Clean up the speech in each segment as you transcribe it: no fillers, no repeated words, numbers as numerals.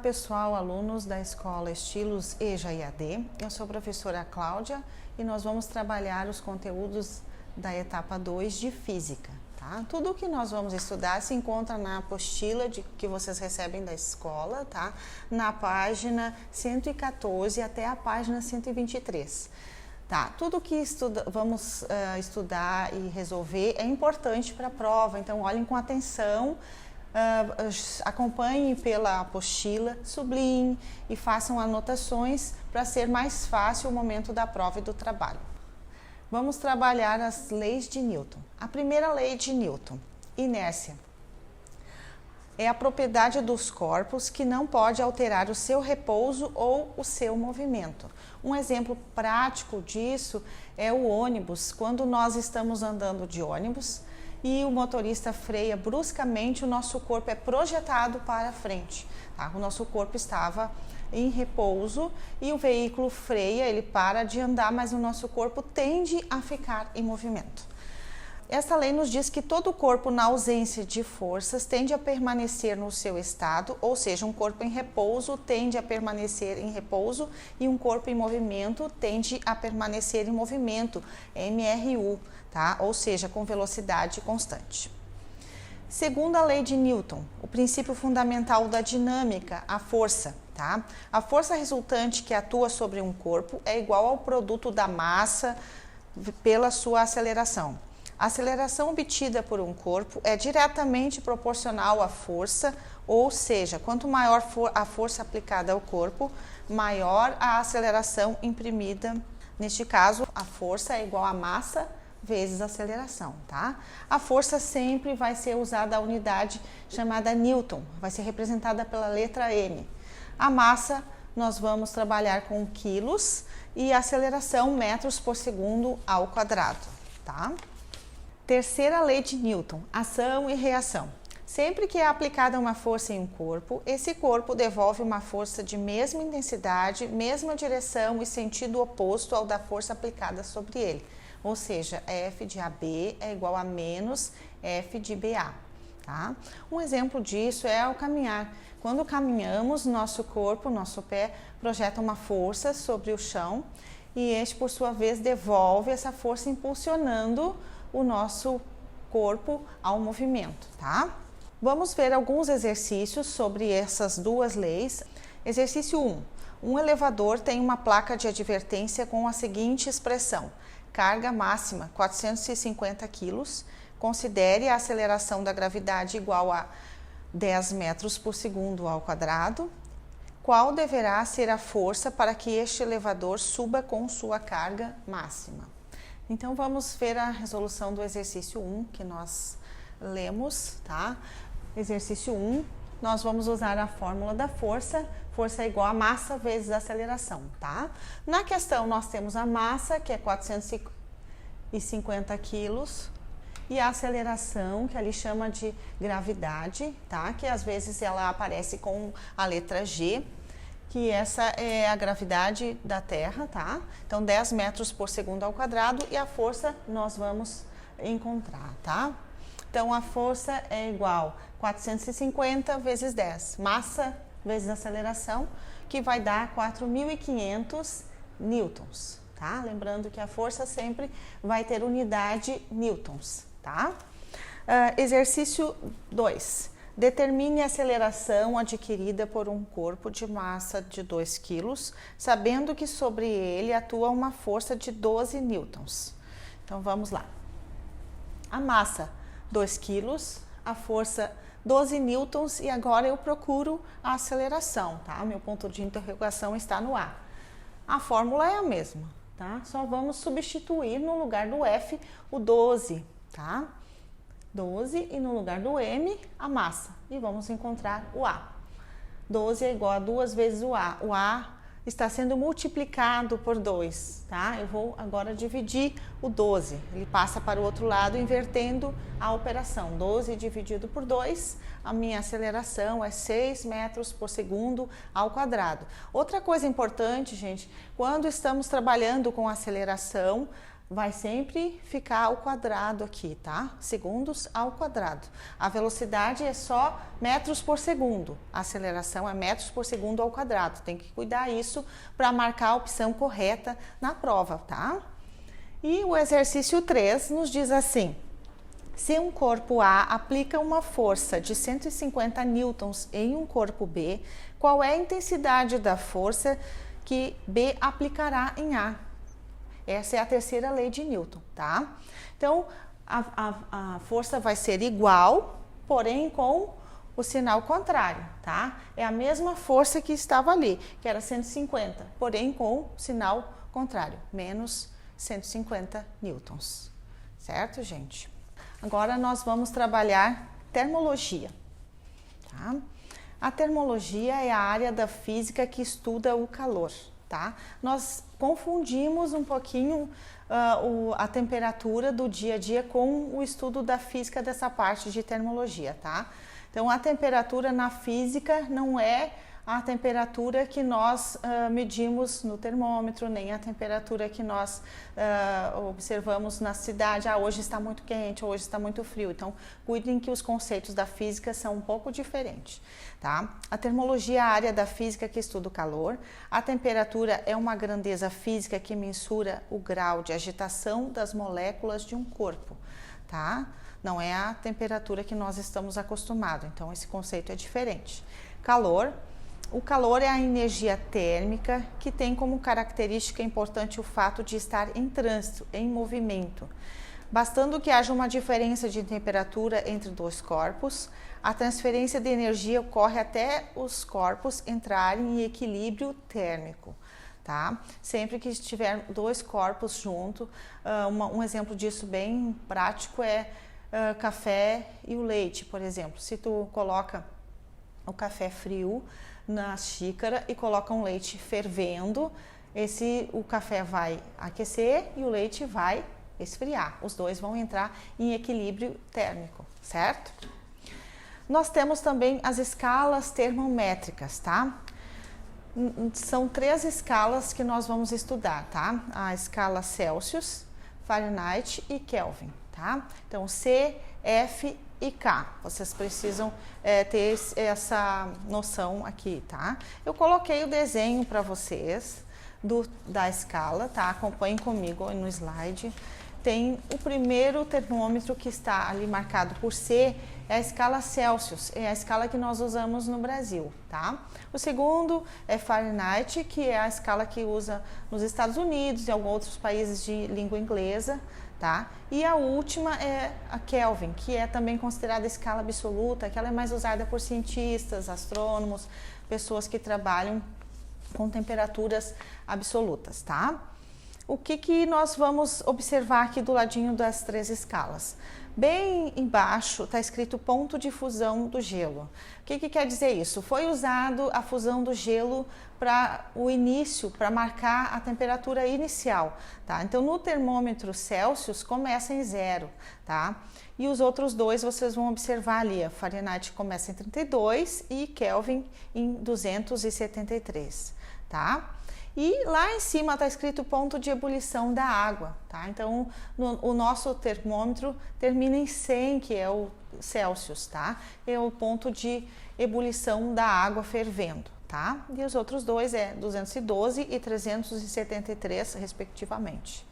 pessoal, alunos da Escola Estilos EJA EAD. Eu sou a professora Cláudia e nós vamos trabalhar os conteúdos da etapa 2 de Física. Tá? Tudo o que nós vamos estudar se encontra na apostila que vocês recebem da escola, tá? Na página 114 até a página 123. Tá, tudo que vamos estudar e resolver é importante para a prova, então olhem com atenção, acompanhem pela apostila, sublinhem e façam anotações para ser mais fácil o momento da prova e do trabalho. Vamos trabalhar as leis de Newton. A primeira lei de Newton, inércia. É a propriedade dos corpos que não pode alterar o seu repouso ou o seu movimento. Um exemplo prático disso é o ônibus. Quando nós estamos andando de ônibus e o motorista freia bruscamente, o nosso corpo é projetado para frente. Tá? O nosso corpo estava em repouso e o veículo freia, ele para de andar, mas o nosso corpo tende a ficar em movimento. Esta lei nos diz que todo corpo, na ausência de forças, tende a permanecer no seu estado, ou seja, um corpo em repouso tende a permanecer em repouso e um corpo em movimento tende a permanecer em movimento, MRU, tá? Ou seja, com velocidade constante. Segundo a lei de Newton, o princípio fundamental da dinâmica, a força, tá? A força resultante que atua sobre um corpo é igual ao produto da massa pela sua aceleração. A aceleração obtida por um corpo é diretamente proporcional à força, ou seja, quanto maior for a força aplicada ao corpo, maior a aceleração imprimida. Neste caso, a força é igual a massa vezes a aceleração, tá? A força sempre vai ser usada a unidade chamada Newton, vai ser representada pela letra M. A massa, nós vamos trabalhar com quilos e a aceleração metros por segundo ao quadrado, tá? Terceira lei de Newton, ação e reação. Sempre que é aplicada uma força em um corpo, esse corpo devolve uma força de mesma intensidade, mesma direção e sentido oposto ao da força aplicada sobre ele. Ou seja, F de AB é igual a menos F de BA. Tá? Um exemplo disso é ao caminhar. Quando caminhamos, nosso corpo, nosso pé, projeta uma força sobre o chão e este, por sua vez, devolve essa força impulsionando o nosso corpo ao movimento, tá? Vamos ver alguns exercícios sobre essas duas leis. Exercício 1. Um elevador tem uma placa de advertência com a seguinte expressão: carga máxima 450 kg. Considere a aceleração da gravidade igual a 10 metros por segundo ao quadrado. Qual deverá ser a força para que este elevador suba com sua carga máxima? Então, vamos ver a resolução do exercício 1 que nós lemos, tá? Exercício 1, nós vamos usar a fórmula da força. Força é igual a massa vezes a aceleração, tá? Na questão, nós temos a massa, que é 450 quilos, e a aceleração, que ali chama de gravidade, tá? Que às vezes ela aparece com a letra G, que essa é a gravidade da Terra, tá? Então, 10 metros por segundo ao quadrado e a força nós vamos encontrar, tá? Então, a força é igual a 450 vezes 10, massa vezes aceleração, que vai dar 4.500 newtons, tá? Lembrando que a força sempre vai ter unidade newtons, tá? Exercício 2. Determine a aceleração adquirida por um corpo de massa de 2 kg, sabendo que sobre ele atua uma força de 12 newtons. Então, vamos lá. A massa, 2 kg, a força 12 newtons e agora eu procuro a aceleração, tá? O meu ponto de interrogação está no A. A fórmula é a mesma, tá? Só vamos substituir no lugar do F o 12, tá? 12 e no lugar do M, a massa. E vamos encontrar o A. 12 é igual a 2 vezes o A. O A está sendo multiplicado por 2, tá? Eu vou agora dividir o 12. Ele passa para o outro lado, invertendo a operação. 12 dividido por 2, a minha aceleração é 6 metros por segundo ao quadrado. Outra coisa importante, gente, quando estamos trabalhando com aceleração, vai sempre ficar ao quadrado aqui, tá? Segundos ao quadrado. A velocidade é só metros por segundo. A aceleração é metros por segundo ao quadrado. Tem que cuidar isso para marcar a opção correta na prova, tá? E o exercício 3 nos diz assim: se um corpo A aplica uma força de 150 newtons em um corpo B, qual é a intensidade da força que B aplicará em A? Essa é a terceira lei de Newton, tá? Então, a força vai ser igual, porém com o sinal contrário, tá? É a mesma força que estava ali, que era 150, porém com o sinal contrário, menos 150 newtons, certo, gente? Agora nós vamos trabalhar termologia, tá? A termologia é a área da física que estuda o calor, tá? Nós confundimos um pouquinho a temperatura do dia a dia com o estudo da física dessa parte de termologia, tá? Então, a temperatura na física não é a temperatura que nós medimos no termômetro, nem a temperatura que nós observamos na cidade. Ah, hoje está muito quente, hoje está muito frio. Então, cuidem que os conceitos da física são um pouco diferentes, tá? A termologia é a área da física que estuda o calor. A temperatura é uma grandeza física que mensura o grau de agitação das moléculas de um corpo, tá? Não é a temperatura que nós estamos acostumados. Então, esse conceito é diferente. Calor. O calor é a energia térmica que tem como característica importante o fato de estar em trânsito, em movimento. Bastando que haja uma diferença de temperatura entre dois corpos, a transferência de energia ocorre até os corpos entrarem em equilíbrio térmico, tá? Sempre que estiver dois corpos juntos, um exemplo disso bem prático é café e o leite, por exemplo. Se tu coloca o café frio na xícara e coloca um leite fervendo, o café vai aquecer e o leite vai esfriar. Os dois vão entrar em equilíbrio térmico, certo? Nós temos também as escalas termométricas, tá? São 3 escalas que nós vamos estudar, tá? A escala Celsius, Fahrenheit e Kelvin, tá? Então, C, F e K. Vocês precisam ter essa noção aqui, tá? Eu coloquei o desenho para vocês da escala, tá? Acompanhem comigo no slide. Tem o primeiro termômetro que está ali marcado por C, é a escala Celsius, é a escala que nós usamos no Brasil, tá? O segundo é Fahrenheit, que é a escala que usa nos Estados Unidos e alguns outros países de língua inglesa, tá? E a última é a Kelvin, que é também considerada escala absoluta, que ela é mais usada por cientistas, astrônomos, pessoas que trabalham com temperaturas absolutas, tá? O que nós vamos observar aqui do ladinho das 3 escalas? Bem embaixo está escrito ponto de fusão do gelo. O que quer dizer isso? Foi usado a fusão do gelo para o início, para marcar a temperatura inicial, tá? Então, no termômetro Celsius começa em 0, tá? E os outros dois vocês vão observar ali, a Fahrenheit começa em 32 e Kelvin em 273, tá? E lá em cima está escrito ponto de ebulição da água, tá? Então, o nosso termômetro termina em 100, que é o Celsius, tá? É o ponto de ebulição da água fervendo, tá? E os outros dois é 212 e 373, respectivamente,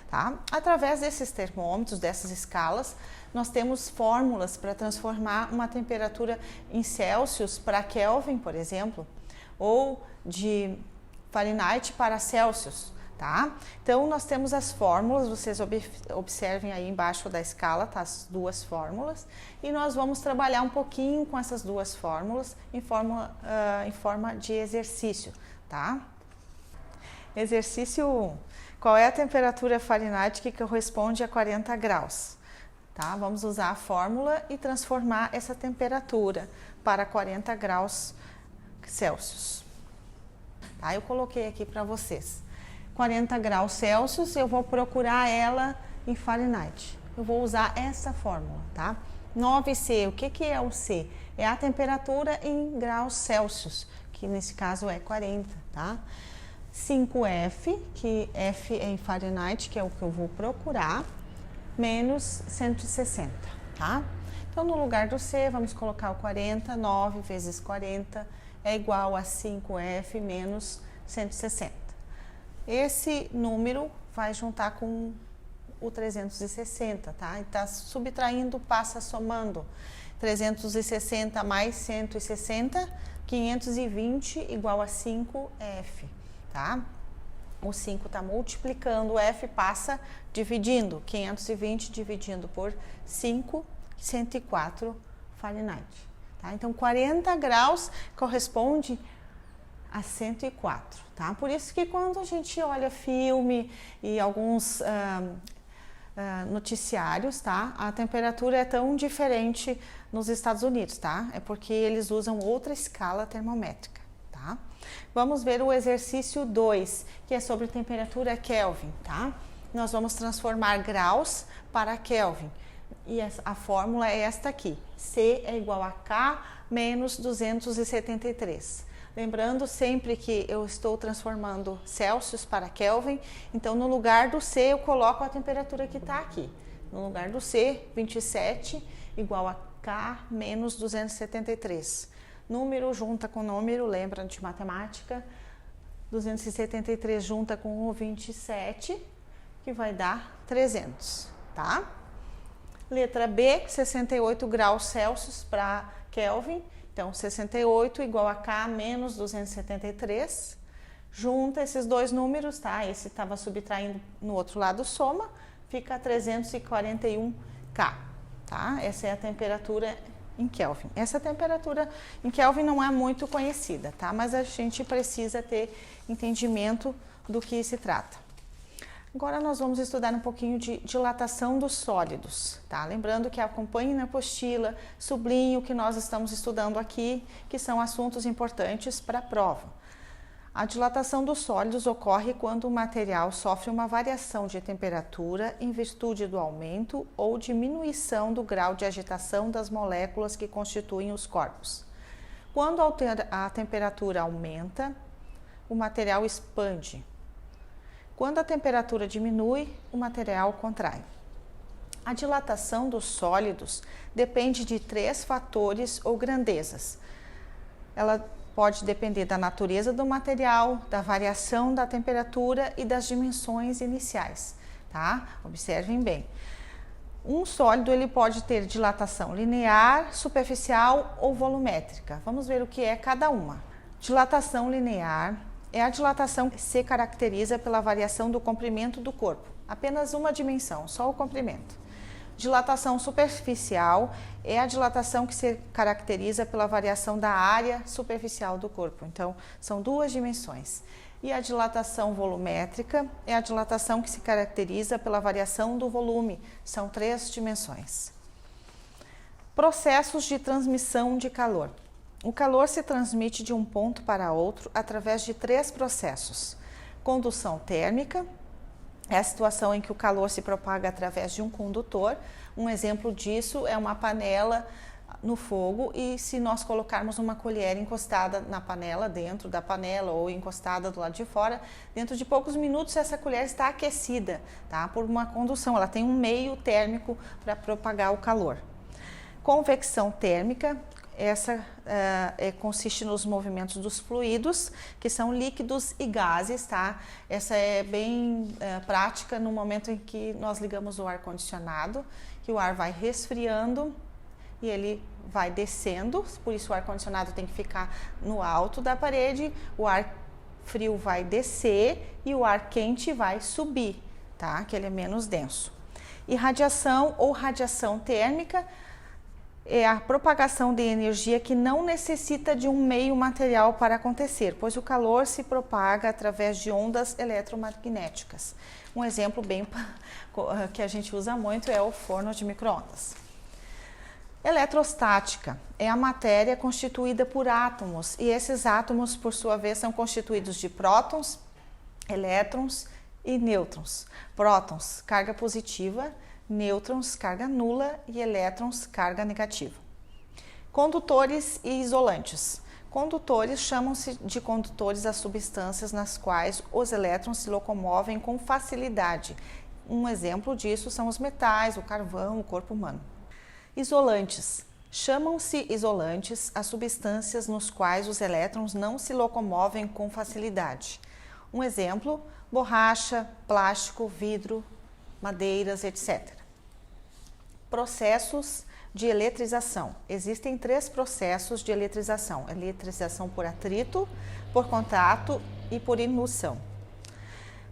tá? Através desses termômetros, dessas escalas, nós temos fórmulas para transformar uma temperatura em Celsius para Kelvin, por exemplo, ou de Fahrenheit para Celsius, tá? Então, nós temos as fórmulas, vocês observem aí embaixo da escala, tá? As 2 fórmulas, e nós vamos trabalhar um pouquinho com essas 2 fórmulas em forma de exercício, tá? Exercício 1. Qual é a temperatura Fahrenheit que corresponde a 40 graus? Tá? Vamos usar a fórmula e transformar essa temperatura para 40 graus Celsius. Tá, eu coloquei aqui para vocês. 40 graus Celsius, eu vou procurar ela em Fahrenheit. Eu vou usar essa fórmula, tá? 9C, o que é o C? É a temperatura em graus Celsius, que nesse caso é 40, tá? 5F, que F é em Fahrenheit, que é o que eu vou procurar, menos 160, tá? Então, no lugar do C, vamos colocar o 40, 9 vezes 40 é igual a 5F menos 160. Esse número vai juntar com o 360, tá? E tá subtraindo, passa somando. 360 mais 160, 520 igual a 5F, tá? O 5 está multiplicando, o F passa dividindo. 520 dividindo por 5, 104 Fahrenheit. Tá? Então, 40 graus corresponde a 104. Tá? Por isso que quando a gente olha filme e alguns noticiários, tá? A temperatura é tão diferente nos Estados Unidos, tá? É porque eles usam outra escala termométrica, tá? Vamos ver o exercício 2, que é sobre temperatura Kelvin, tá? Nós vamos transformar graus para Kelvin. E a fórmula é esta aqui. C é igual a K menos 273. Lembrando sempre que eu estou transformando Celsius para Kelvin, então no lugar do C eu coloco a temperatura que está aqui. No lugar do C, 27 igual a K menos 273. Número junta com número, lembra de matemática? 273 junta com o 27, que vai dar 300, tá? Letra B, 68 graus Celsius para Kelvin. Então, 68 igual a K menos 273. Junta esses dois números, tá? Esse estava subtraindo no outro lado, soma, fica 341 K, tá? Essa é a temperatura em Kelvin. Essa temperatura em Kelvin não é muito conhecida, tá? Mas a gente precisa ter entendimento do que se trata. Agora nós vamos estudar um pouquinho de dilatação dos sólidos, tá? Lembrando que acompanhe na apostila, sublinhe o que nós estamos estudando aqui, que são assuntos importantes para a prova. A dilatação dos sólidos ocorre quando o material sofre uma variação de temperatura em virtude do aumento ou diminuição do grau de agitação das moléculas que constituem os corpos. Quando a temperatura aumenta, o material expande. Quando a temperatura diminui, o material contrai. A dilatação dos sólidos depende de 3 fatores ou grandezas. Ela pode depender da natureza do material, da variação da temperatura e das dimensões iniciais, tá? Observem bem. Um sólido ele pode ter dilatação linear, superficial ou volumétrica. Vamos ver o que é cada uma. Dilatação linear é a dilatação que se caracteriza pela variação do comprimento do corpo, apenas uma dimensão, só o comprimento. Dilatação superficial é a dilatação que se caracteriza pela variação da área superficial do corpo, então são 2 dimensões. E a dilatação volumétrica é a dilatação que se caracteriza pela variação do volume, são 3 dimensões. Processos de transmissão de calor. O calor se transmite de um ponto para outro através de 3 processos. Condução térmica é a situação em que o calor se propaga através de um condutor. Um exemplo disso é uma panela no fogo e se nós colocarmos uma colher encostada na panela, dentro da panela ou encostada do lado de fora, dentro de poucos minutos essa colher está aquecida, tá? Por uma condução, ela tem um meio térmico para propagar o calor. Convecção térmica. Essa consiste nos movimentos dos fluidos, que são líquidos e gases, tá? Essa é bem prática no momento em que nós ligamos o ar-condicionado, que o ar vai resfriando e ele vai descendo, por isso o ar-condicionado tem que ficar no alto da parede, o ar frio vai descer e o ar quente vai subir, tá? Que ele é menos denso. E radiação ou radiação térmica é a propagação de energia que não necessita de um meio material para acontecer, pois o calor se propaga através de ondas eletromagnéticas. Um exemplo bem que a gente usa muito é o forno de micro-ondas. Eletrostática é a matéria constituída por átomos e esses átomos, por sua vez, são constituídos de prótons, elétrons e nêutrons. Prótons, carga positiva, nêutrons, carga nula e elétrons, carga negativa. Condutores e isolantes. Condutores chamam-se de condutores as substâncias nas quais os elétrons se locomovem com facilidade. Um exemplo disso são os metais, o carvão, o corpo humano. Isolantes. Chamam-se isolantes as substâncias nos quais os elétrons não se locomovem com facilidade. Um exemplo, borracha, plástico, vidro, madeiras, etc. Processos de eletrização. Existem 3 processos de eletrização: eletrização por atrito, por contato e por indução.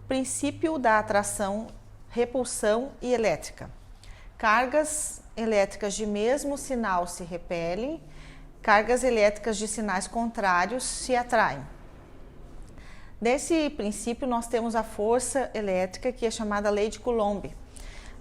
Princípio da atração, repulsão e elétrica. Cargas elétricas de mesmo sinal se repelem, cargas elétricas de sinais contrários se atraem. Desse princípio, nós temos a força elétrica, que é chamada lei de Coulomb.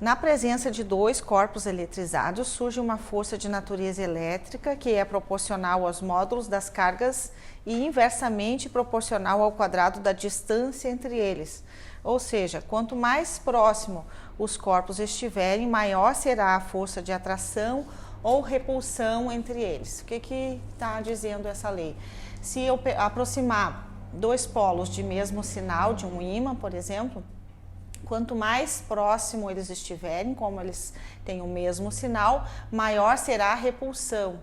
Na presença de 2 corpos eletrizados, surge uma força de natureza elétrica que é proporcional aos módulos das cargas e inversamente proporcional ao quadrado da distância entre eles. Ou seja, quanto mais próximo os corpos estiverem, maior será a força de atração ou repulsão entre eles. O que está dizendo essa lei? Se eu aproximar 2 polos de mesmo sinal, de um ímã, por exemplo, quanto mais próximo eles estiverem, como eles têm o mesmo sinal, maior será a repulsão.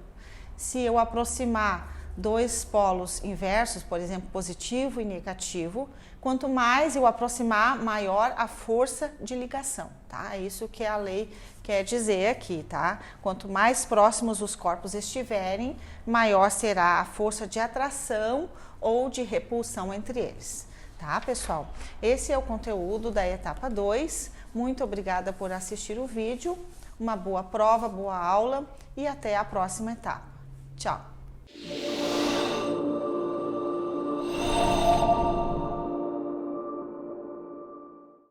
Se eu aproximar 2 polos inversos, por exemplo, positivo e negativo, quanto mais eu aproximar, maior a força de ligação, tá? É isso que a lei quer dizer aqui, tá? Quanto mais próximos os corpos estiverem, maior será a força de atração ou de repulsão entre eles. Tá, pessoal? Esse é o conteúdo da etapa 2. Muito obrigada por assistir o vídeo. Uma boa prova, boa aula e até a próxima etapa. Tchau!